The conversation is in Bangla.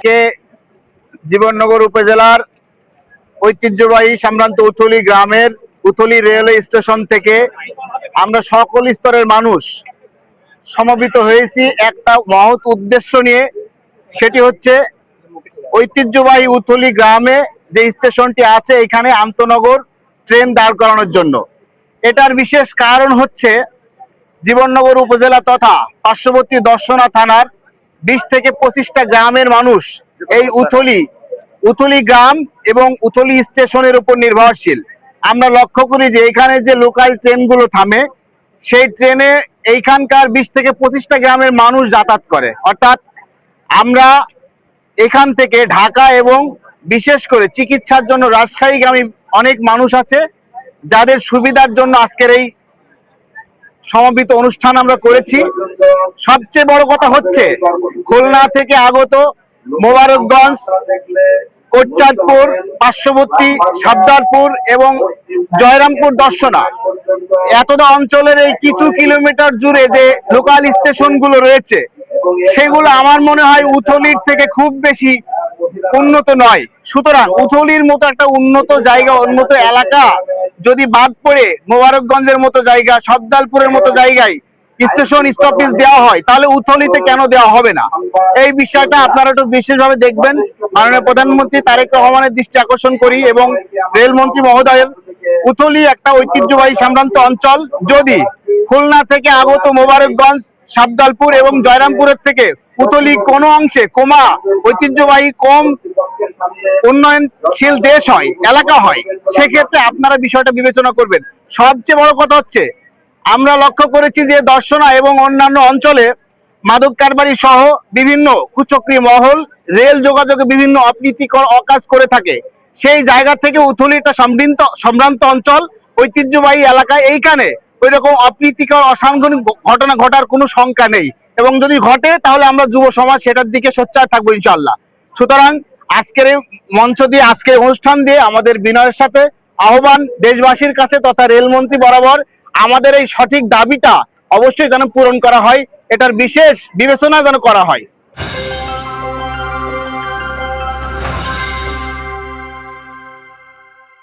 আজকে জীবননগর উপজেলার ঐতিহ্যবাহী সম্ভ্রান্ত উথলি গ্রামের উথলি রেলওয়ে স্টেশন থেকে আমরা সকল স্তরের মানুষ সমবেত হয়েছি একটা মহৎ উদ্দেশ্য নিয়ে। সেটি হচ্ছে ঐতিহ্যবাহী উথলি গ্রামে যে স্টেশনটি আছে এখানে আন্তনগর ট্রেন দাঁড় করানোর জন্য। এটার বিশেষ কারণ হচ্ছে জীবননগর উপজেলা তথা পার্শ্ববর্তী দর্শনা থানার 20 থেকে 25টা গ্রামের মানুষ এই উথলি গ্রাম এবং উথলি স্টেশনের উপর নির্ভরশীল। আমরা লক্ষ্য করি যে এখানে যে লোকাল ট্রেনগুলো থামে সেই ট্রেনে এইখানকার 20 থেকে 25টা গ্রামের মানুষ যাতায়াত করে। অর্থাৎ আমরা এখান থেকে ঢাকা এবং বিশেষ করে চিকিৎসার জন্য রাজশাহীগামী অনেক মানুষ আছে, যাদের সুবিধার জন্য আজকের এই সমবেত অনুষ্ঠান আমরা করেছি। সবচেয়ে বড় কথা হচ্ছে খুলনা থেকে আগত মোবারকগঞ্জ, কোটচাঁদপুর, পার্শ্ববর্তী সাবদারপুর এবং জয়রামপুর দর্শনা এতটা অঞ্চলের এই কিছু কিলোমিটার জুড়ে যে লোকাল স্টেশনগুলো রয়েছে সেগুলো আমার মনে হয় উথলির থেকে খুব বেশি উন্নত নয়। সুতরাং উথলির মতো একটা উন্নত জায়গা, উন্নত এলাকা যদি বাদ পড়ে মোবারকগঞ্জের মতো জায়গা, সবদালপুরের মতো জায়গায় স্টেশন স্টপেজ দেওয়া হয়, তাহলে উথলিতে কেন দেওয়া হবে না? এই বিষয়টা আপনারা একটু বিশেষভাবে দেখবেন। মাননীয় প্রধানমন্ত্রী তারেক রহমানের দৃষ্টি আকর্ষণ করি এবং রেলমন্ত্রী মহোদয়ের, উথলি একটা ঐতিহ্যবাহী সম্ভ্রান্ত অঞ্চল। যদি খুলনা থেকে আগত মোবারকগঞ্জ, সাবদালপুর এবং জয়রামপুরের থেকে উথলি কোনো অংশে কমা ঐতিহ্যবাহী কম উন্নয়নশীল দেশ হয়, এলাকা হয়, সেক্ষেত্রে আপনারা বিষয়টা বিবেচনা করবেন। সবচেয়ে বড় কথা হচ্ছে আমরা লক্ষ্য করেছি যে দর্শনা এবং অন্যান্য অঞ্চলে মাদক কারবারি সহ বিভিন্ন কুচক্রী মহল রেল যোগাযোগে বিভিন্ন অপ্রীতিকর অকাজ করে থাকে। সেই জায়গা থেকে উথলি একটা সম্ভ্রান্ত অঞ্চল, ঐতিহ্যবাহী এলাকায় এইখানে ওই রকম অপ্রীতিকর অসাংগঠনিক ঘটনা ঘটার কোনো শঙ্কা নেই, এবং যদি ঘটে তাহলে আমরা যুব সমাজ সেটার দিকে সোচ্চার থাকবো ইনশাল্লাহ। সুতরাং আজকের এই মঞ্চ দিয়ে, আজকের অনুষ্ঠান দিয়ে আমাদের বিনয়ের সাথে আহ্বান দেশবাসীর কাছে তথা রেলমন্ত্রী বরাবর, আমাদের এই সঠিক দাবিটা অবশ্যই যেন পূরণ করা হয়, এটার বিশেষ বিবেচনা যেন করা হয়।